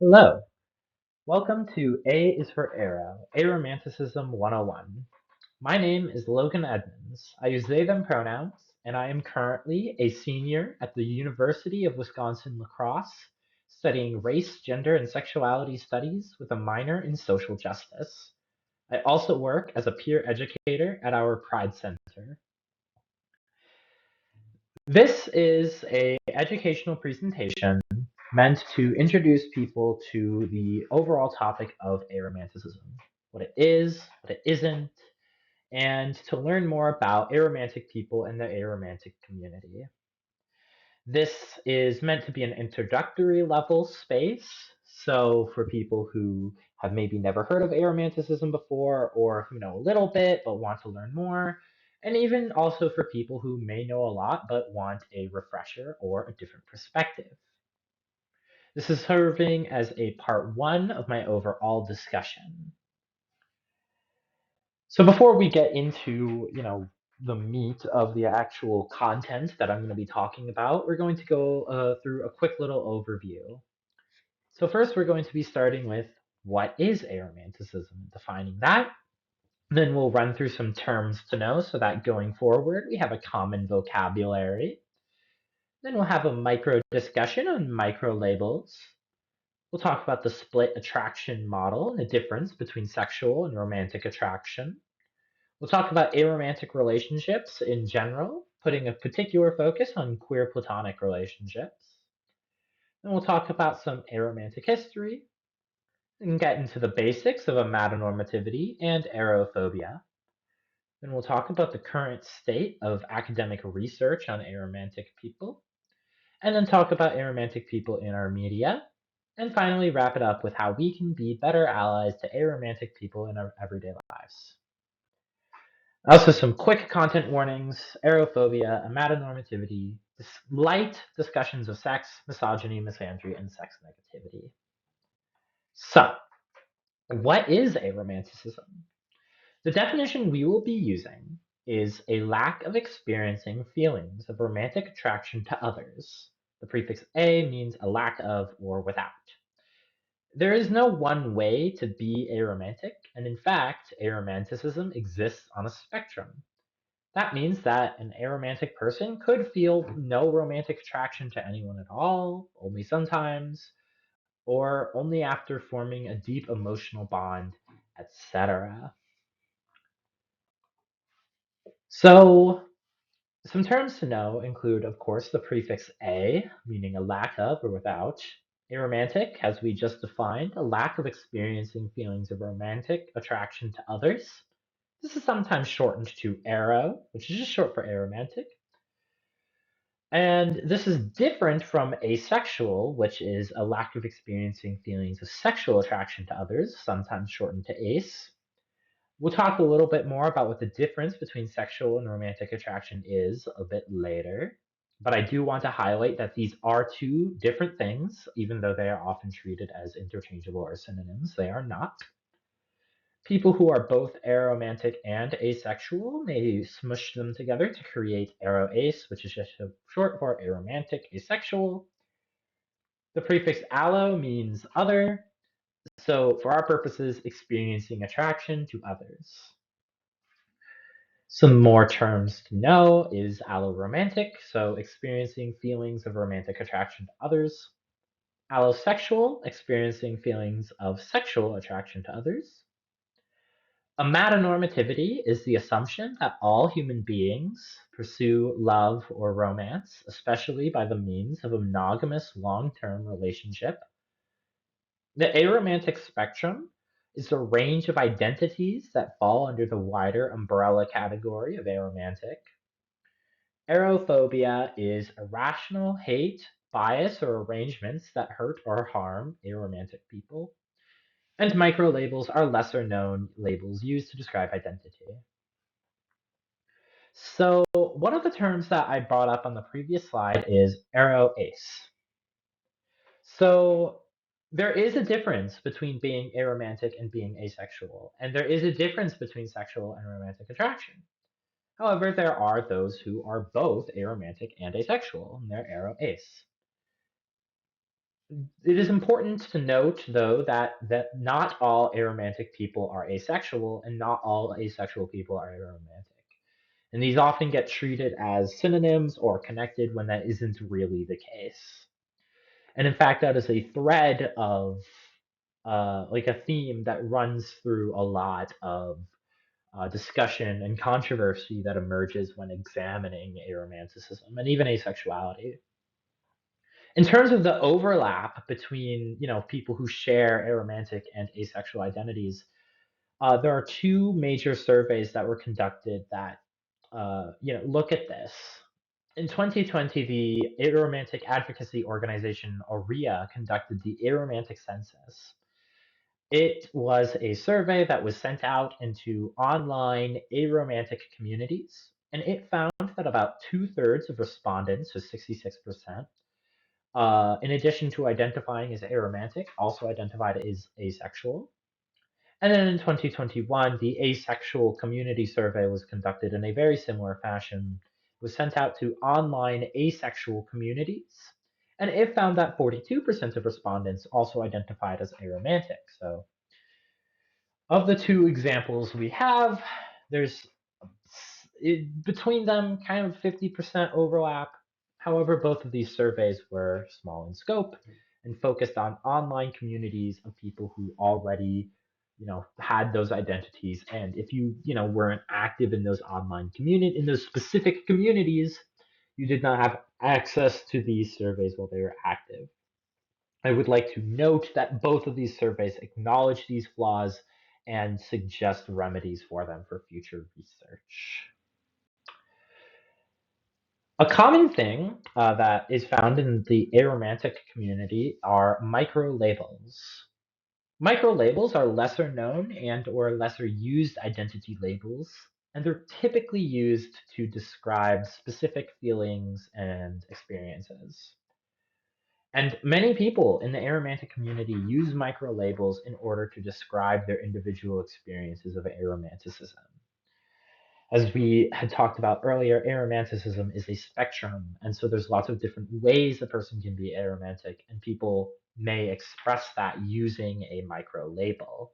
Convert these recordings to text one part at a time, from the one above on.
Hello, welcome to A is for Aro, Aromanticism 101. My name is Logan Edmonds. I use they them pronouns, and I am currently a senior at the University of Wisconsin-La Crosse, studying race, gender, and sexuality studies with a minor in social justice. I also work as a peer educator at our Pride Center. This is a educational presentation meant to introduce people to the overall topic of aromanticism, what it is, what it isn't, and to learn more about aromantic people and the aromantic community. This is meant to be an introductory level space, so for people who have maybe never heard of aromanticism before or who know a little bit but want to learn more, and even also for people who may know a lot but want a refresher or a different perspective. This is serving as a part one of my overall discussion. So before we get into, the meat of the actual content that I'm going to be talking about, we're going to go through a quick little overview. So first, we're going to be starting with what is aromanticism, defining that. Then we'll run through some terms to know so that going forward, we have a common vocabulary. Then we'll have a micro discussion on micro labels. We'll talk about the split attraction model and the difference between sexual and romantic attraction. We'll talk about aromantic relationships in general, putting a particular focus on queer platonic relationships. Then we'll talk about some aromantic history and get into the basics of amatonormativity and arophobia. Then we'll talk about the current state of academic research on aromantic people, and then talk about aromantic people in our media, and finally wrap it up with how we can be better allies to aromantic people in our everyday lives. Also, some quick content warnings: arophobia, amatonormativity, light discussions of sex, misogyny, misandry, and sex negativity. So, what is aromanticism? The definition we will be using is a lack of experiencing feelings of romantic attraction to others. The prefix a means a lack of or without. There is no one way to be aromantic, and in fact, aromanticism exists on a spectrum. That means that an aromantic person could feel no romantic attraction to anyone at all, only sometimes, or only after forming a deep emotional bond, etc. So, some terms to know include, of course, the prefix a, meaning a lack of or without. Aromantic, as we just defined, a lack of experiencing feelings of romantic attraction to others. This is sometimes shortened to aro, which is just short for aromantic. And this is different from asexual, which is a lack of experiencing feelings of sexual attraction to others, sometimes shortened to ace. We'll talk a little bit more about what the difference between sexual and romantic attraction is a bit later. But I do want to highlight that these are two different things, even though they are often treated as interchangeable or synonyms, they are not. People who are both aromantic and asexual may smush them together to create aroace, which is just short for aromantic asexual. The prefix allo means other, so for our purposes, experiencing attraction to others. Some more terms to know is alloromantic, so experiencing feelings of romantic attraction to others. Allosexual, experiencing feelings of sexual attraction to others. Amatonormativity is the assumption that all human beings pursue love or romance, especially by the means of a monogamous long-term relationship. The aromantic spectrum is a range of identities that fall under the wider umbrella category of aromantic. Arophobia is irrational hate, bias, or arrangements that hurt or harm aromantic people. And micro labels are lesser known labels used to describe identity. So one of the terms that I brought up on the previous slide is aroace. So there is a difference between being aromantic and being asexual, and there is a difference between sexual and romantic attraction. However, there are those who are both aromantic and asexual, and they're aroace. It is important to note, though, that not all aromantic people are asexual, and not all asexual people are aromantic. And these often get treated as synonyms or connected when that isn't really the case. And in fact, that is a thread of like a theme that runs through a lot of discussion and controversy that emerges when examining aromanticism and even asexuality. In terms of the overlap between people who share aromantic and asexual identities, there are two major surveys that were conducted that look at this. In 2020, the Aromantic advocacy organization OREA conducted the Aromantic census. It was a survey that was sent out into online aromantic communities, and it found that about two-thirds of respondents, so 66%, in addition to identifying as aromantic, also identified as asexual. And then in 2021, the asexual community survey was conducted in a very similar fashion. It was sent out to online asexual communities, and it found that 42% of respondents also identified as aromantic. So, of the two examples we have, there's between them kind of 50% overlap. However, both of these surveys were small in scope and focused on online communities of people who already had those identities. And if you weren't active in those online community in those specific communities, you did not have access to these surveys while they were active. I would like to note that both of these surveys acknowledge these flaws and suggest remedies for them for future research. A common thing that is found in the aromantic community are micro labels. Micro labels are lesser known and or lesser used identity labels, and they're typically used to describe specific feelings and experiences. And many people in the aromantic community use micro labels in order to describe their individual experiences of aromanticism. As we had talked about earlier, aromanticism is a spectrum, and so there's lots of different ways a person can be aromantic, and people may express that using a micro label.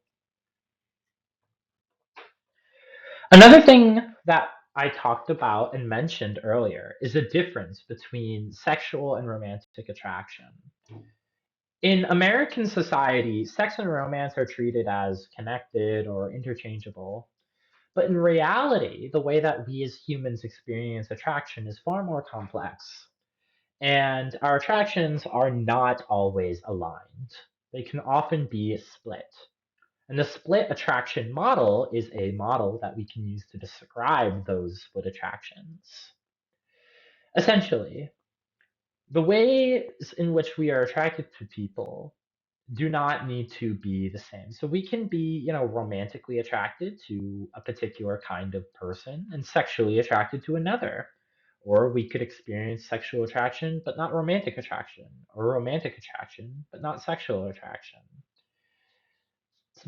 Another thing that I talked about and mentioned earlier is the difference between sexual and romantic attraction. In American society, sex and romance are treated as connected or interchangeable. But in reality, the way that we as humans experience attraction is far more complex. And our attractions are not always aligned. They can often be split. And the split attraction model is a model that we can use to describe those split attractions. Essentially, the ways in which we are attracted to people do not need to be the same. So we can be, romantically attracted to a particular kind of person and sexually attracted to another. Or we could experience sexual attraction but not romantic attraction, or romantic attraction but not sexual attraction.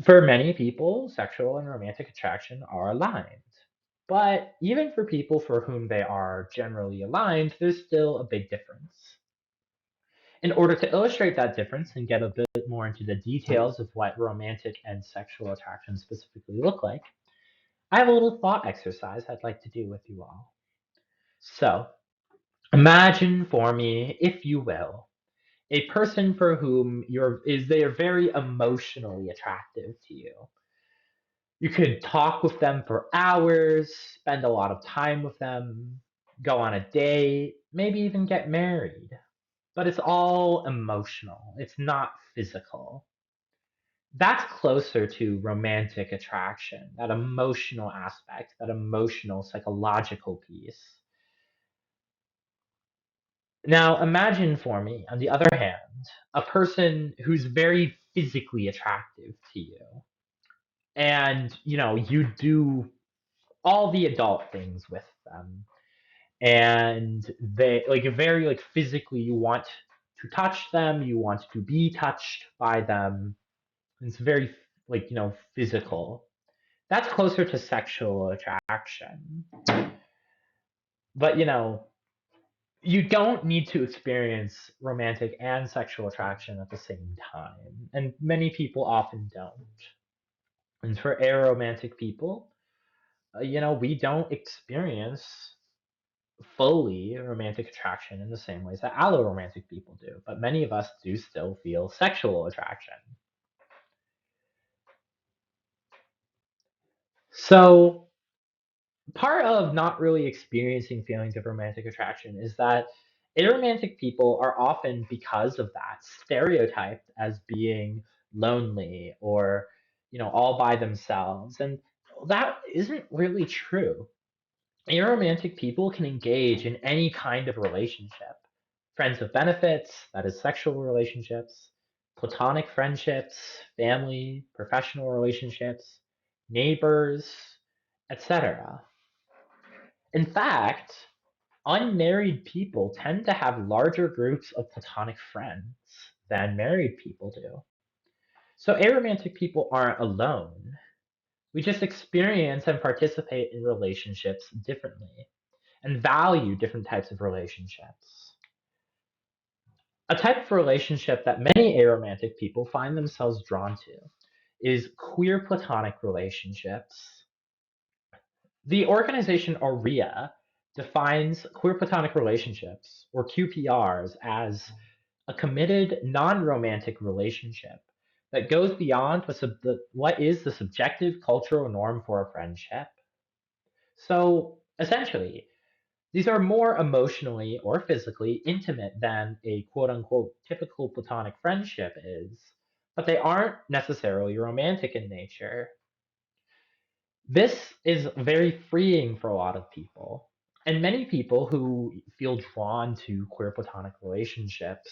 For many people, sexual and romantic attraction are aligned. But even for people for whom they are generally aligned, there's still a big difference. In order to illustrate that difference and get a bit more into the details of what romantic and sexual attraction specifically look like, I have a little thought exercise I'd like to do with you all. So, imagine for me, if you will, a person for whom they are very emotionally attractive to you. You could talk with them for hours, spend a lot of time with them, go on a date, maybe even get married. But it's all emotional. It's not physical. That's closer to romantic attraction, that emotional aspect, that emotional psychological piece. Now, imagine for me, on the other hand, a person who's very physically attractive to you. And, you do all the adult things with them. And they like very like physically you want to touch them, you want to be touched by them. It's very physical. That's closer to sexual attraction. But you don't need to experience romantic and sexual attraction at the same time, and many people often don't. And for aromantic people, we don't experience fully romantic attraction in the same ways that alloromantic people do, but many of us do still feel sexual attraction. So, part of not really experiencing feelings of romantic attraction is that aromantic people are often, because of that, stereotyped as being lonely or, all by themselves. And that isn't really true. Aromantic people can engage in any kind of relationship: friends with benefits, that is, sexual relationships, platonic friendships, family, professional relationships, neighbors, etc. In fact, unmarried people tend to have larger groups of platonic friends than married people do. So aromantic people aren't alone. We just experience and participate in relationships differently and value different types of relationships. A type of relationship that many aromantic people find themselves drawn to is queer platonic relationships. The organization ARIA defines queer platonic relationships, or QPRs, as a committed, non-romantic relationship that goes beyond what is the subjective cultural norm for a friendship. So essentially, these are more emotionally or physically intimate than a quote unquote typical platonic friendship is, but they aren't necessarily romantic in nature. This is very freeing for a lot of people. And many people who feel drawn to queer platonic relationships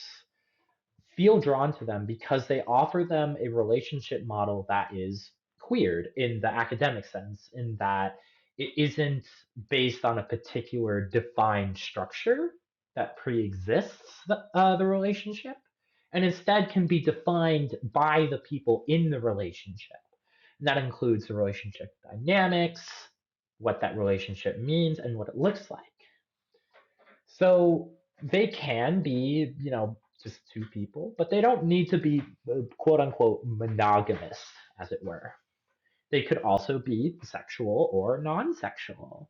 feel drawn to them because they offer them a relationship model that is queered in the academic sense, in that it isn't based on a particular defined structure that pre-exists the relationship, and instead can be defined by the people in the relationship. And that includes the relationship dynamics, what that relationship means, and what it looks like. So they can be, just two people, but they don't need to be quote unquote monogamous, as it were. They could also be sexual or non sexual.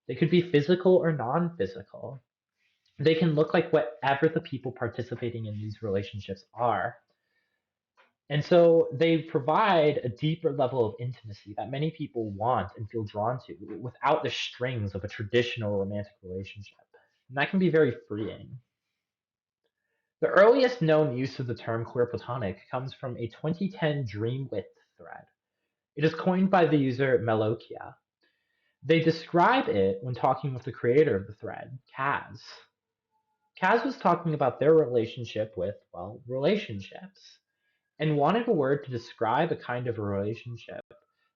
They could be physical or non physical. They can look like whatever the people participating in these relationships are. And so they provide a deeper level of intimacy that many people want and feel drawn to without the strings of a traditional romantic relationship. And that can be very freeing. The earliest known use of the term queer platonic comes from a 2010 Dreamwidth thread. It is coined by the user Melokia. They describe it when talking with the creator of the thread, Kaz. Kaz was talking about their relationship with, well, relationships, and wanted a word to describe a kind of a relationship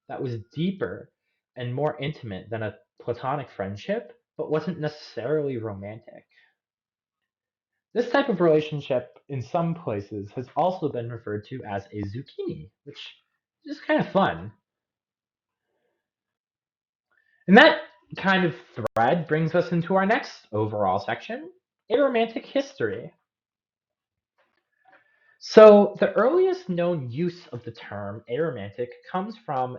that was deeper and more intimate than a platonic friendship, but wasn't necessarily romantic. This type of relationship in some places has also been referred to as a zucchini, which is kind of fun. And that kind of thread brings us into our next overall section, aromantic history. So the earliest known use of the term aromantic comes from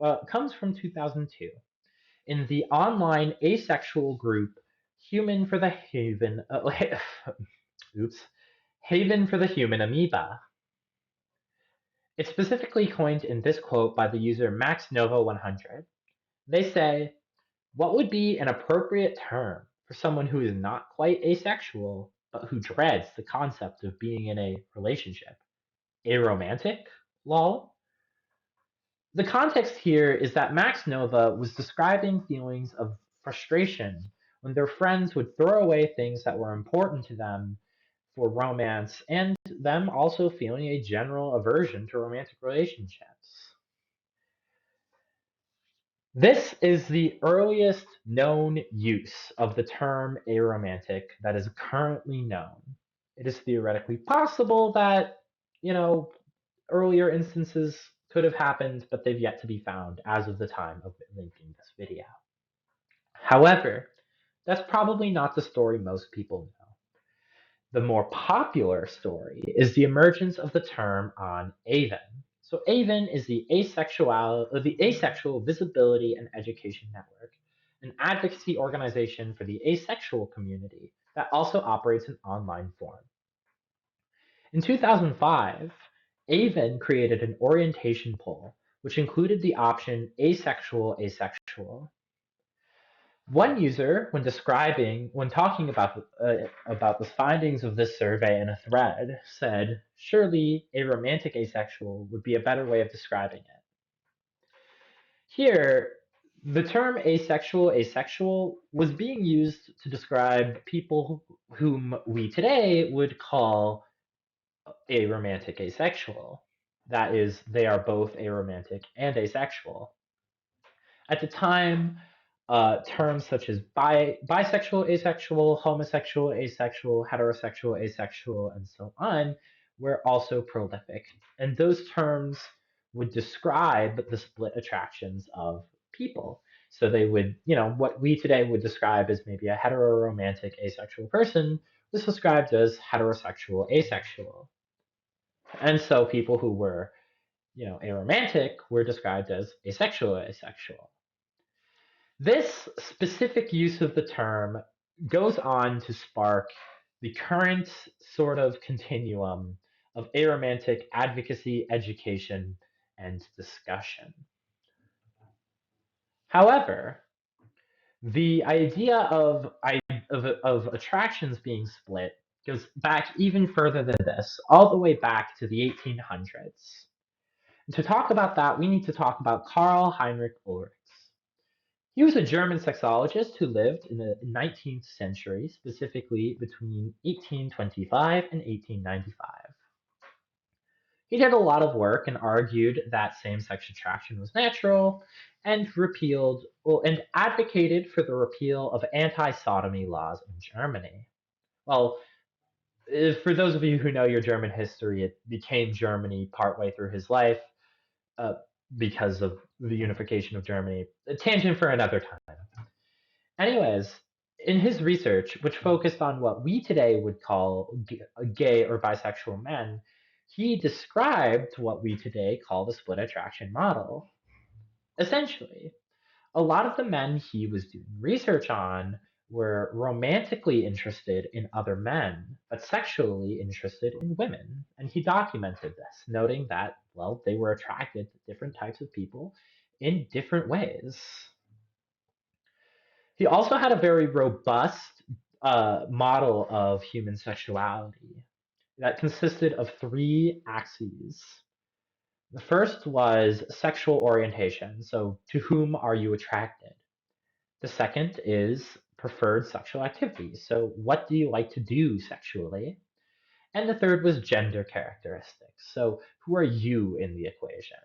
2002 in the online asexual group Human for the Haven. Oops, Haven for the Human Amoeba. It's specifically coined in this quote by the user MaxNova100. They say, "What would be an appropriate term for someone who is not quite asexual, but who dreads the concept of being in a relationship? Aromantic? Lol." The context here is that Max Nova was describing feelings of frustration when their friends would throw away things that were important to them for romance, and them also feeling a general aversion to romantic relationships. This is the earliest known use of the term aromantic that is currently known. It is theoretically possible that, you know, earlier instances could have happened, but they've yet to be found as of the time of making this video. However, That's probably not the story most people know. The more popular story is the emergence of the term on AVEN. So AVEN is the Asexual Visibility and Education Network, an advocacy organization for the asexual community that also operates in online form. In 2005, AVEN created an orientation poll which included the option asexual asexual. One user, when talking about the findings of this survey in a thread, said, "Surely a romantic asexual would be a better way of describing it." Here, the term asexual asexual was being used to describe people whom we today would call aromantic asexual. That is, they are both aromantic and asexual. At the time, terms such as bisexual, asexual, homosexual, asexual, heterosexual, asexual, and so on were also prolific. And those terms would describe the split attractions of people. So they would, what we today would describe as maybe a heteroromantic asexual person was described as heterosexual asexual. And so people who were, aromantic were described as asexual asexual. This specific use of the term goes on to spark the current sort of continuum of aromantic advocacy, education, and discussion. However, the idea of attractions being split goes back even further than this, all the way back to the 1800s. To talk about that, we need to talk about Karl Heinrich Ulrich. He was a German sexologist who lived in the 19th century, specifically between 1825 and 1895. He did a lot of work and argued that same-sex attraction was natural and advocated for the repeal of anti-sodomy laws in Germany. Well, for those of you who know your German history, it became Germany partway through his life uh, because of the unification of Germany. A tangent for another time. Anyways, in his research, which focused on what we today would call gay or bisexual men, he described what we today call the split attraction model. Essentially, a lot of the men he was doing research on were romantically interested in other men, but sexually interested in women. And he documented this, noting that, well, they were attracted to different types of people in different ways. He also had a very robust model of human sexuality that consisted of three axes. The first was sexual orientation, so to whom are you attracted? The second is preferred sexual activities, so what do you like to do sexually? And the third was gender characteristics, so who are you in the equation?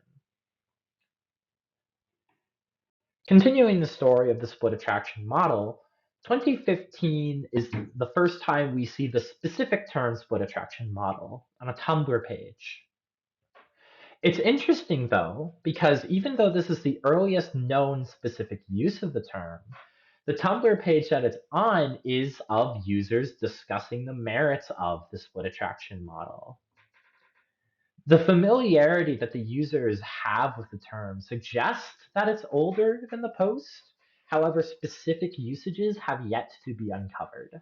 Continuing the story of the split attraction model, 2015 is the first time we see the specific term split attraction model on a Tumblr page. It's interesting though, because even though this is the earliest known specific use of the term, the Tumblr page that it's on is of users discussing the merits of the split attraction model. The familiarity that the users have with the term suggests that it's older than the post. However, specific usages have yet to be uncovered.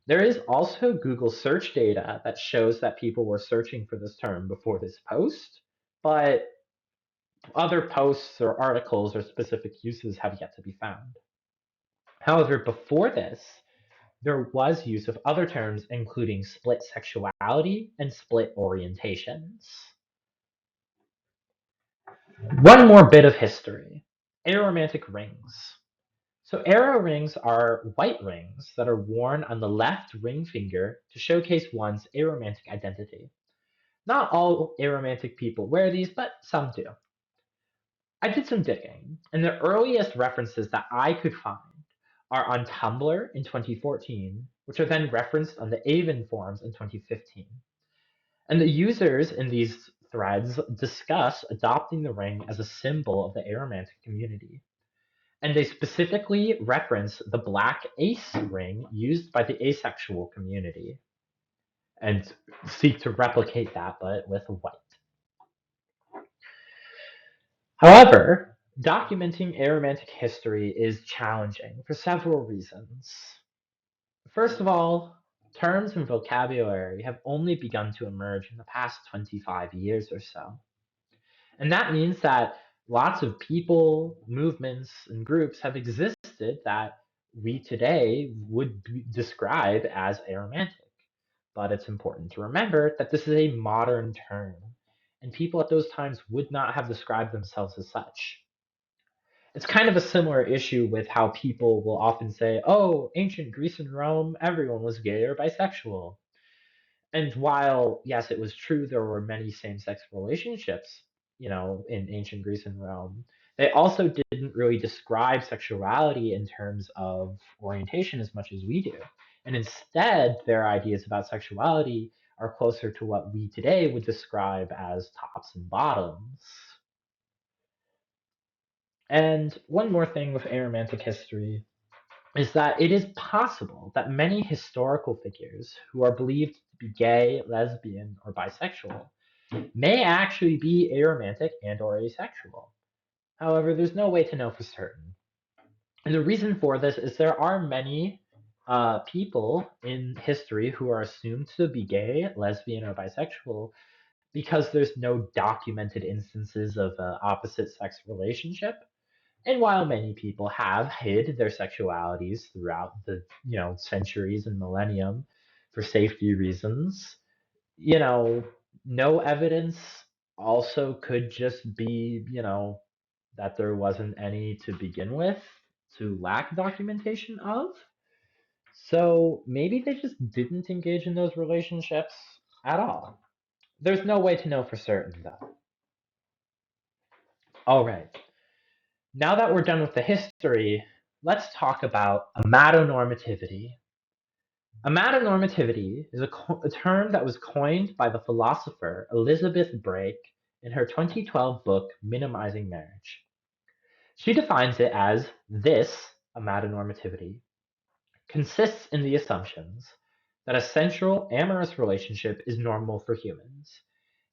There is also Google search data that shows that people were searching for this term before this post, but other posts or articles or specific uses have yet to be found. However, before this, there was use of other terms, including split sexuality and split orientations. One more bit of history. Aromantic rings. So arrow rings are white rings that are worn on the left ring finger to showcase one's aromantic identity. Not all aromantic people wear these, but some do. I did some digging, and the earliest references that I could find are on Tumblr in 2014, which are then referenced on the Avon forums in 2015. And the users in these threads discuss adopting the ring as a symbol of the aromantic community. And they specifically reference the black ace ring used by the asexual community and seek to replicate that, but with white. However, documenting Aromantic history is challenging for several reasons. First of all, terms and vocabulary have only begun to emerge in the past 25 years or so. And that means that lots of people, movements, and groups have existed that we today would describe as aromantic. But it's important to remember that this is a modern term, and people at those times would not have described themselves as such. It's kind of a similar issue with how people will often say, oh, ancient Greece and Rome, everyone was gay or bisexual. And while, yes, it was true there were many same sex relationships, in ancient Greece and Rome, they also didn't really describe sexuality in terms of orientation as much as we do. And instead, their ideas about sexuality are closer to what we today would describe as tops and bottoms. And one more thing with aromantic history is that it is possible that many historical figures who are believed to be gay, lesbian, or bisexual may actually be aromantic and or asexual. However, there's no way to know for certain. And the reason for this is there are many people in history who are assumed to be gay, lesbian, or bisexual because there's no documented instances of opposite sex relationship. And while many people have hid their sexualities throughout the, centuries and millennium for safety reasons, you know, no evidence also could just be, that there wasn't any to begin with to lack documentation of. So maybe they just didn't engage in those relationships at all. There's no way to know for certain, though. All right. Now that we're done with the history, let's talk about amatonormativity. Amatonormativity is a term that was coined by the philosopher Elizabeth Brake in her 2012 book, Minimizing Marriage. She defines it as this amatonormativity consists in the assumptions that a central amorous relationship is normal for humans,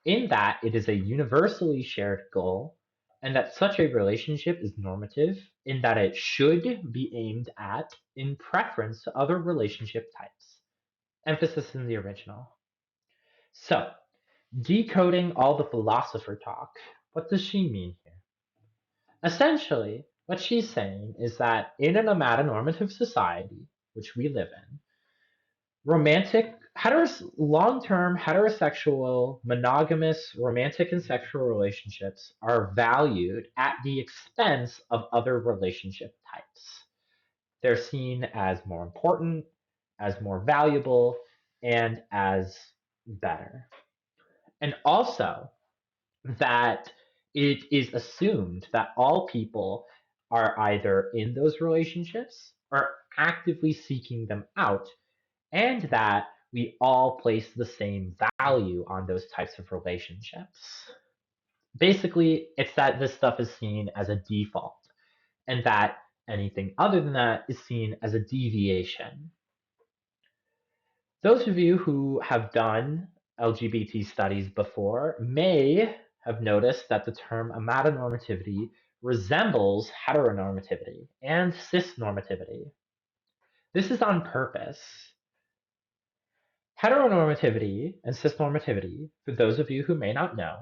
in that it is a universally shared goal, and that such a relationship is normative in that it should be aimed at in preference to other relationship types. Emphasis in the original. So, decoding all the philosopher talk, what does she mean here? Essentially, what she's saying is that in an amatonormative society, which we live in, long-term heterosexual, monogamous, romantic and sexual relationships are valued at the expense of other relationship types. They're seen as more important, as more valuable, and as better. And also that it is assumed that all people are either in those relationships or actively seeking them out, and that we all place the same value on those types of relationships. Basically, it's that this stuff is seen as a default, and that anything other than that is seen as a deviation. Those of you who have done LGBT studies before may have noticed that the term amatonormativity resembles heteronormativity and cisnormativity. This is on purpose. Heteronormativity and cisnormativity, for those of you who may not know,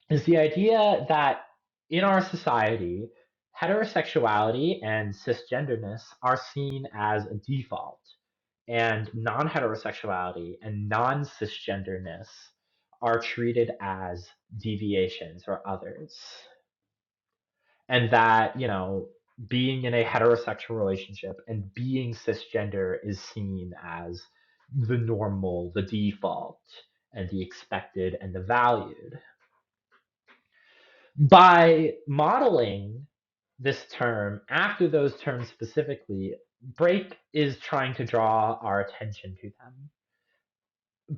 is the idea that in our society, heterosexuality and cisgenderness are seen as a default, and non heterosexuality and non cisgenderness are treated as deviations or others. And that, being in a heterosexual relationship and being cisgender is seen as the normal, the default, and the expected and the valued. By modeling this term after those terms specifically, Brake is trying to draw our attention to them.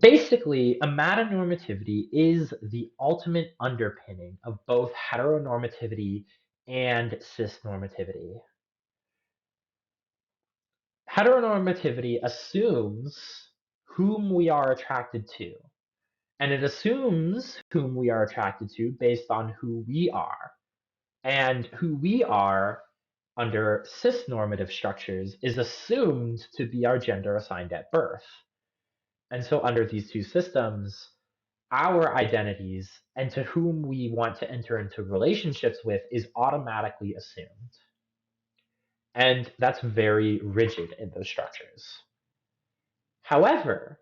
Basically, amatonormativity is the ultimate underpinning of both heteronormativity and cisnormativity. Heteronormativity assumes whom we are attracted to, and it assumes whom we are attracted to based on who we are. And who we are under cisnormative structures is assumed to be our gender assigned at birth. And so under these two systems, our identities and to whom we want to enter into relationships with is automatically assumed. And that's very rigid in those structures. However,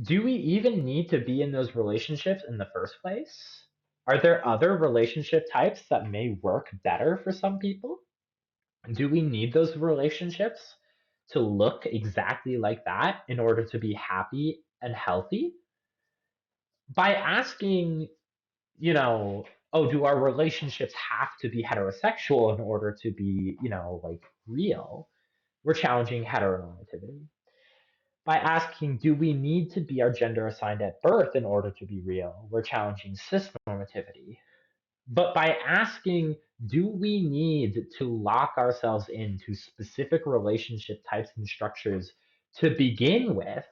do we even need to be in those relationships in the first place? Are there other relationship types that may work better for some people? Do we need those relationships to look exactly like that in order to be happy and healthy? By asking, oh, do our relationships have to be heterosexual in order to be, like real? We're challenging heteronormativity. By asking, do we need to be our gender assigned at birth in order to be real? We're challenging cisnormativity. But by asking, do we need to lock ourselves into specific relationship types and structures to begin with,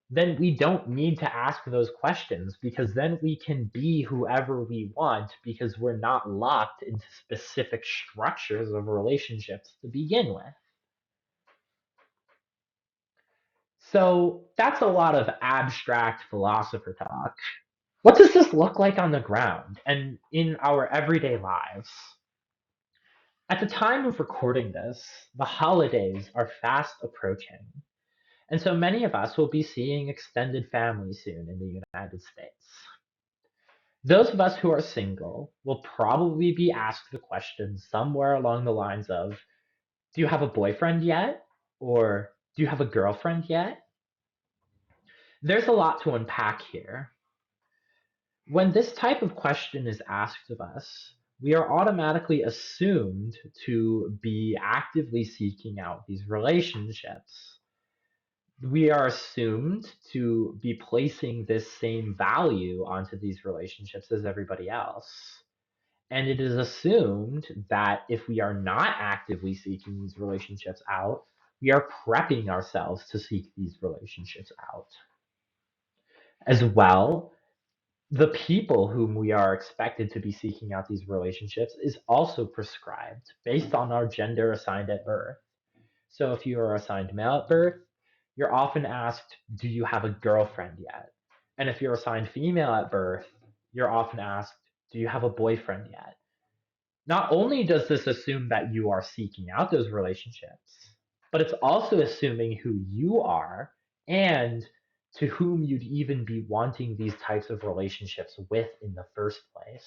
then we don't need to ask those questions because then we can be whoever we want because we're not locked into specific structures of relationships to begin with. So that's a lot of abstract philosopher talk. What does this look like on the ground and in our everyday lives? At the time of recording this, the holidays are fast approaching, and so many of us will be seeing extended family soon in the United States. Those of us who are single will probably be asked the question somewhere along the lines of, do you have a boyfriend yet? Or do you have a girlfriend yet? There's a lot to unpack here. When this type of question is asked of us, we are automatically assumed to be actively seeking out these relationships. We are assumed to be placing this same value onto these relationships as everybody else. And it is assumed that if we are not actively seeking these relationships out, we are prepping ourselves to seek these relationships out. As well, the people whom we are expected to be seeking out these relationships is also prescribed based on our gender assigned at birth. So if you are assigned male at birth, you're often asked, do you have a girlfriend yet? And if you're assigned female at birth, you're often asked, do you have a boyfriend yet? Not only does this assume that you are seeking out those relationships, but it's also assuming who you are and to whom you'd even be wanting these types of relationships with in the first place.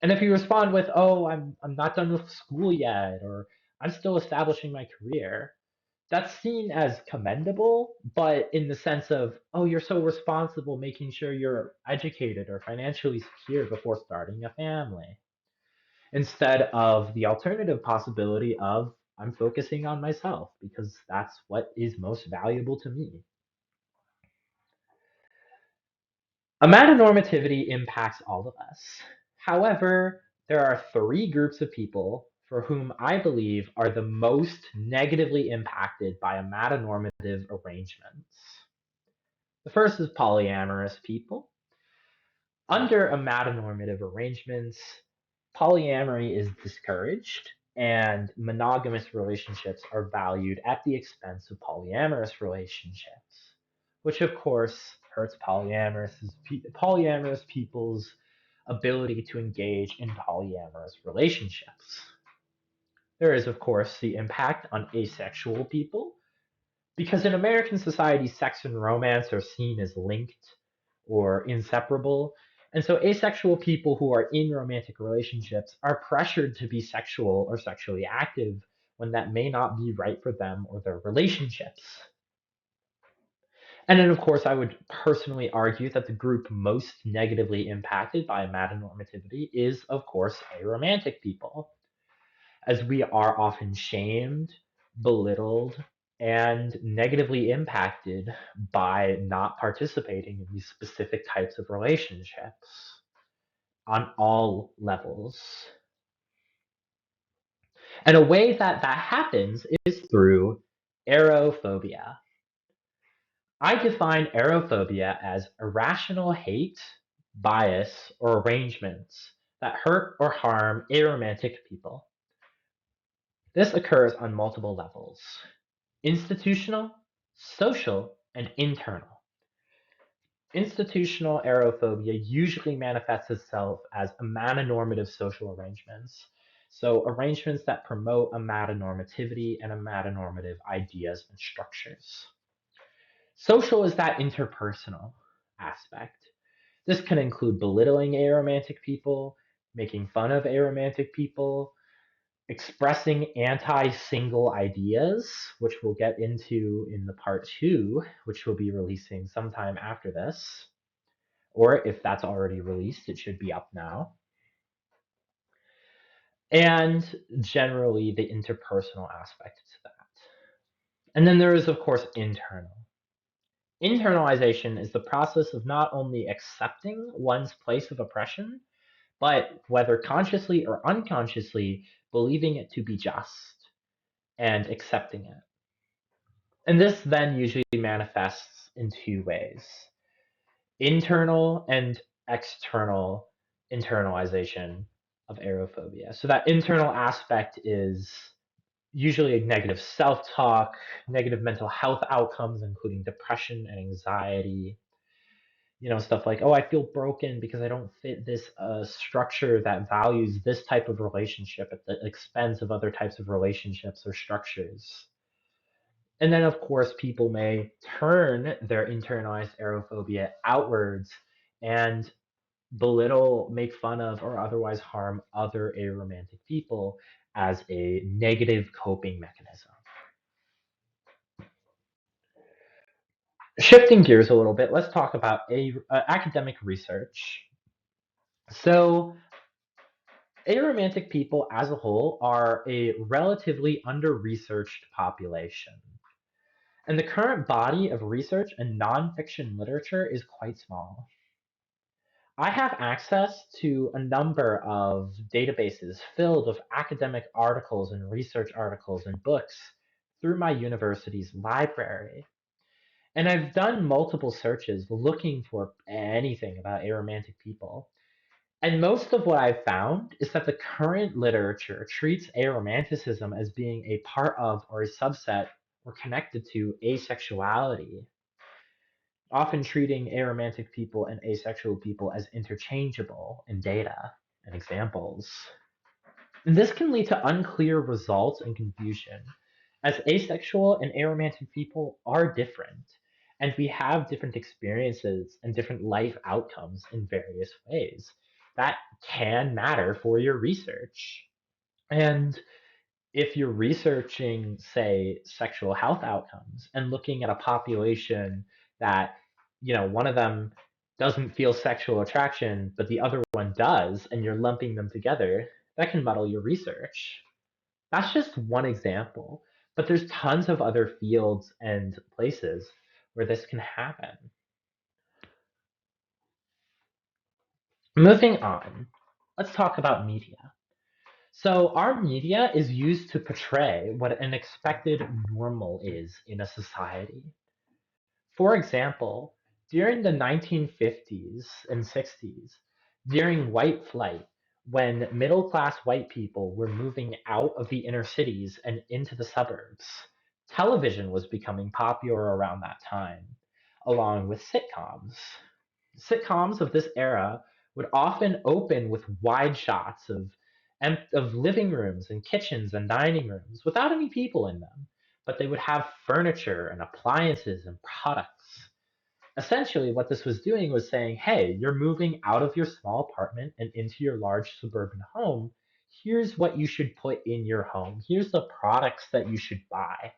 And if you respond with, "Oh, I'm not done with school yet," or "I'm still establishing my career," that's seen as commendable, but in the sense of, "Oh, you're so responsible making sure you're educated or financially secure before starting a family." Instead of the alternative possibility of, "I'm focusing on myself because that's what is most valuable to me." Amatonormativity impacts all of us. However, there are three groups of people for whom I believe are the most negatively impacted by amatonormative arrangements. The first is polyamorous people. Under amatonormative arrangements, polyamory is discouraged and monogamous relationships are valued at the expense of polyamorous relationships, which of course hurts polyamorous people's ability to engage in polyamorous relationships. There is, of course, the impact on asexual people, because in American society, sex and romance are seen as linked or inseparable. And so asexual people who are in romantic relationships are pressured to be sexual or sexually active when that may not be right for them or their relationships. And then, of course, I would personally argue that the group most negatively impacted by amatonormativity is, of course, aromantic people, as we are often shamed, belittled, and negatively impacted by not participating in these specific types of relationships. on all levels. And a way that that happens is through arophobia. I define arophobia as irrational hate, bias, or arrangements that hurt or harm aromantic people. This occurs on multiple levels: institutional, social, and internal. Institutional arophobia usually manifests itself as amatonormative social arrangements. So, arrangements that promote amatonormativity and amatonormative ideas and structures. Social is that interpersonal aspect. This can include belittling aromantic people, making fun of aromantic people, expressing anti-single ideas, which we'll get into in the part 2, which we'll be releasing sometime after this. Or if that's already released, it should be up now. And generally the interpersonal aspect to that. And then there is, of course, internal. Internalization is the process of not only accepting one's place of oppression, but whether consciously or unconsciously, believing it to be just and accepting it. And this then usually manifests in two ways: internal and external internalization of arophobia. So that internal aspect is usually a negative self-talk, negative mental health outcomes, including depression and anxiety. Stuff like, oh, I feel broken because I don't fit this structure that values this type of relationship at the expense of other types of relationships or structures. And then, of course, people may turn their internalized arophobia outwards and belittle, make fun of, or otherwise harm other aromantic people as a negative coping mechanism. Shifting gears a little bit, let's talk about academic research. So, aromantic people as a whole are a relatively under-researched population. And the current body of research and nonfiction literature is quite small. I have access to a number of databases filled with academic articles and research articles and books through my university's library. And I've done multiple searches looking for anything about aromantic people. And most of what I've found is that the current literature treats aromanticism as being a part of or a subset or connected to asexuality, often treating aromantic people and asexual people as interchangeable in data and examples. And this can lead to unclear results and confusion, as asexual and aromantic people are different, and we have different experiences and different life outcomes in various ways. That can matter for your research. And if you're researching, say, sexual health outcomes and looking at a population that, one of them doesn't feel sexual attraction, but the other one does, and you're lumping them together, that can muddle your research. That's just one example, but there's tons of other fields and places where this can happen. Moving on, let's talk about media. So, our media is used to portray what an expected normal is in a society. For example, during the 1950s and 60s, during white flight, when middle class white people were moving out of the inner cities and into the suburbs, television was becoming popular around that time, along with sitcoms. Sitcoms of this era would often open with wide shots of living rooms and kitchens and dining rooms without any people in them, but they would have furniture and appliances and products. Essentially, what this was doing was saying, hey, you're moving out of your small apartment and into your large suburban home. Here's what you should put in your home. Here's the products that you should buy.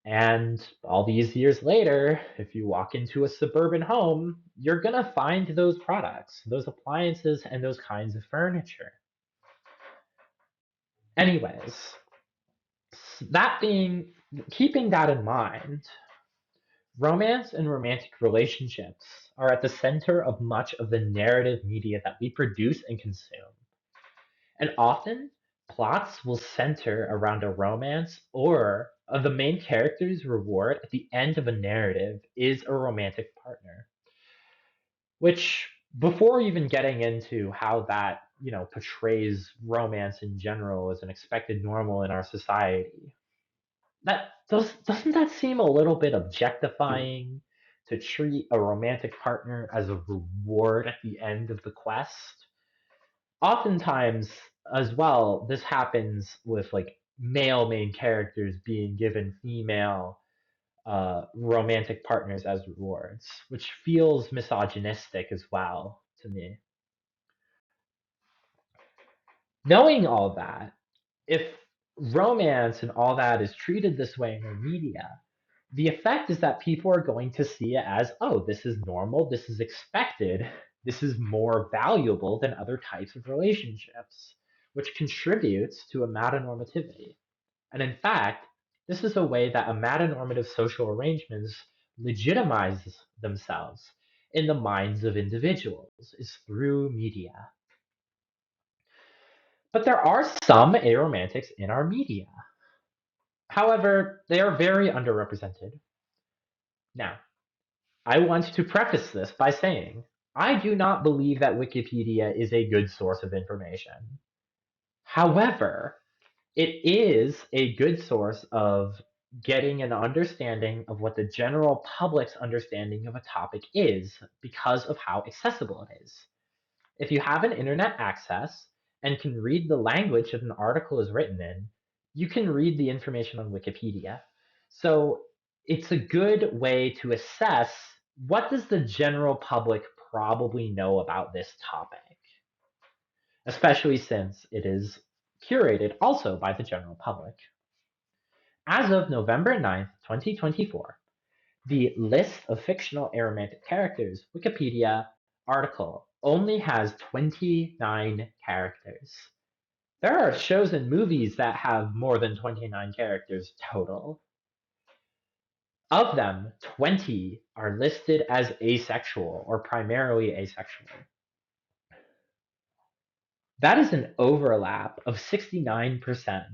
And all these years later, if you walk into a suburban home, you're going to find those products, those appliances, and those kinds of furniture. Anyways, keeping that in mind, romance and romantic relationships are at the center of much of the narrative media that we produce and consume. And often, plots will center around a romance or the main character's reward at the end of a narrative is a romantic partner. Which, before even getting into how that, portrays romance in general as an expected normal in our society, doesn't that seem a little bit objectifying to treat a romantic partner as a reward at the end of the quest? Oftentimes, as well, this happens with like male main characters being given female romantic partners as rewards, which feels misogynistic as well to me. Knowing all that, if romance and all that is treated this way in our media, the effect is that people are going to see it as, oh, this is normal, this is expected, this is more valuable than other types of relationships, which contributes to amatonormativity. And in fact, this is a way that amatonormative social arrangements legitimize themselves in the minds of individuals, is through media. But there are some aromantics in our media. However, they are very underrepresented. Now, I want to preface this by saying I do not believe that Wikipedia is a good source of information. However, it is a good source of getting an understanding of what the general public's understanding of a topic is because of how accessible it is. If you have an internet access and can read the language that an article is written in, you can read the information on Wikipedia. So it's a good way to assess what does the general public probably know about this topic, especially since it is curated also by the general public. As of November 9th, 2024, the list of fictional aromantic characters Wikipedia article only has 29 characters. There are shows and movies that have more than 29 characters total. Of them, 20 are listed as asexual or primarily asexual. That is an overlap of 69%.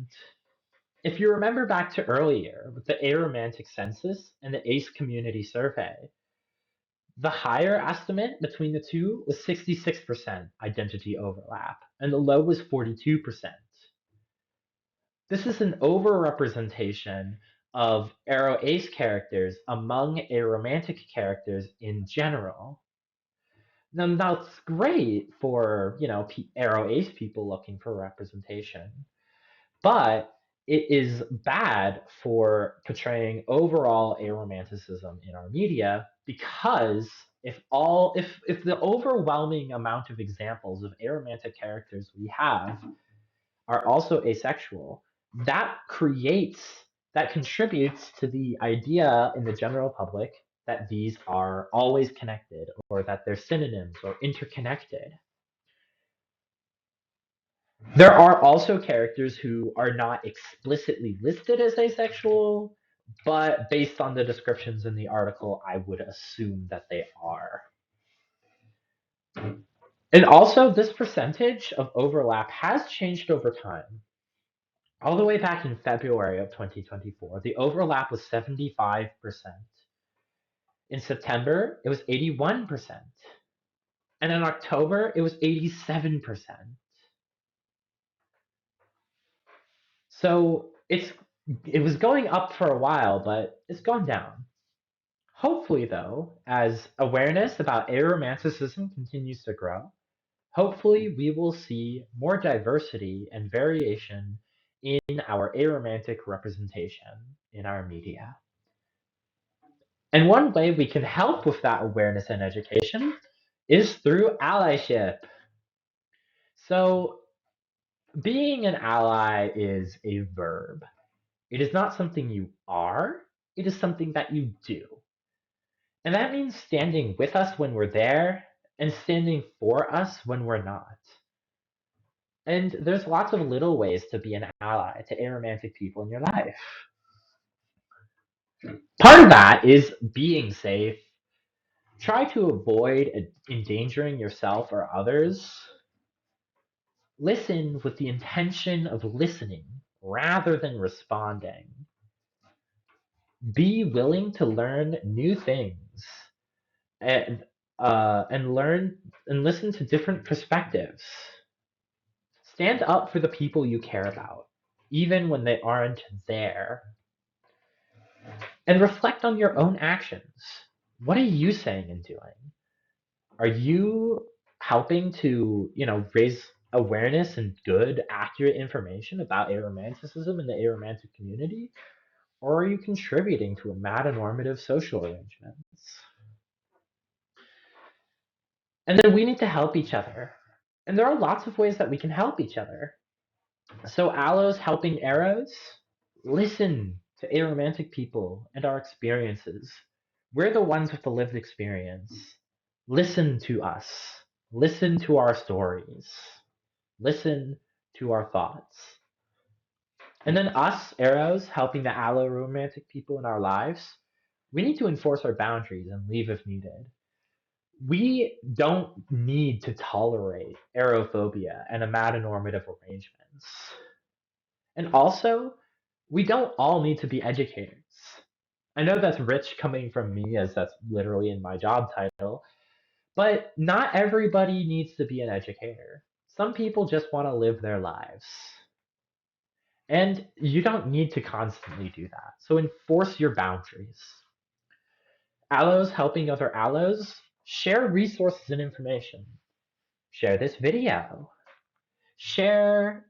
If you remember back to earlier with the aromantic census and the ace community survey, the higher estimate between the two was 66% identity overlap, and the low was 42%. This is an overrepresentation of aro ace characters among aromantic characters in general. Now that's great for, aro ace people looking for representation, but it is bad for portraying overall aromanticism in our media because if the overwhelming amount of examples of aromantic characters we have are also asexual, that contributes to the idea in the general public that these are always connected or that they're synonyms or interconnected. There are also characters who are not explicitly listed as asexual, but based on the descriptions in the article, I would assume that they are. And also, this percentage of overlap has changed over time. All the way back in February of 2024, the overlap was 75%. In September, it was 81%. And in October, it was 87%. So it was going up for a while, but it's gone down. Hopefully, though, as awareness about aromanticism continues to grow, hopefully we will see more diversity and variation in our aromantic representation in our media. And one way we can help with that awareness and education is through allyship. So, being an ally is a verb. It is not something you are, it is something that you do. And that means standing with us when we're there and standing for us when we're not. And there's lots of little ways to be an ally to aromantic people in your life. Part of that is being safe. Try to avoid endangering yourself or others. Listen with the intention of listening rather than responding. Be willing to learn new things and learn and listen to different perspectives. Stand up for the people you care about, even when they aren't there. And reflect on your own actions. What are you saying and doing? Are you helping to, raise awareness and good, accurate information about aromanticism and the aromantic community? Or are you contributing to a metanormative social arrangements? And then we need to help each other. And there are lots of ways that we can help each other. So Aloes helping Eros, listen to aromantic people and our experiences. We're the ones with the lived experience. Listen to us. Listen to our stories. Listen to our thoughts. And then us, Eros, helping the allo romantic people in our lives, we need to enforce our boundaries and leave if needed. We don't need to tolerate aerophobia and amatonormative arrangements. And also, we don't all need to be educators. I know that's rich coming from me, as that's literally in my job title, but not everybody needs to be an educator. Some people just want to live their lives. And you don't need to constantly do that. So enforce your boundaries. Allos helping other allos, share resources and information. Share this video. Share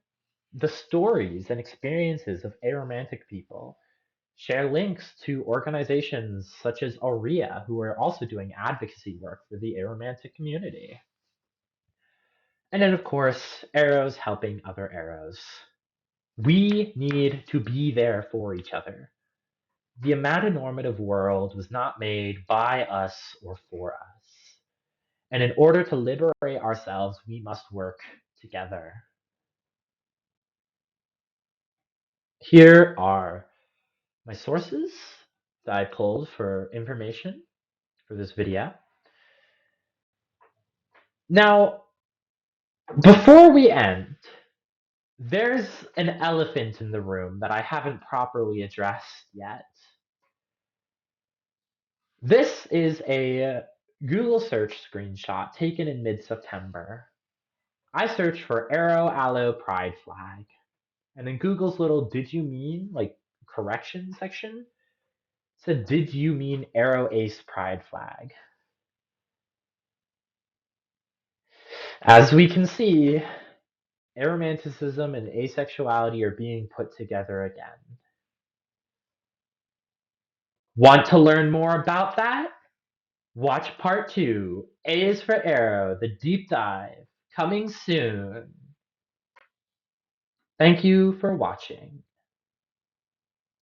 the stories and experiences of aromantic people. Share links to organizations such as Aurea, who are also doing advocacy work for the aromantic community. And then, of course, arrows helping other arrows. We need to be there for each other. The amatonormative world was not made by us or for us. And in order to liberate ourselves, we must work together. Here are my sources that I pulled for information for this video. Now, before we end, there's an elephant in the room that I haven't properly addressed yet. This is a Google search screenshot taken in mid-September. I searched for Arrow Aloe Pride Flag. And in Google's little did you mean correction section, it said did you mean Arrow Ace Pride Flag? As we can see, aromanticism and asexuality are being put together again. Want to learn more about that? Watch part 2. A is for Arrow, the deep dive, coming soon. Thank you for watching.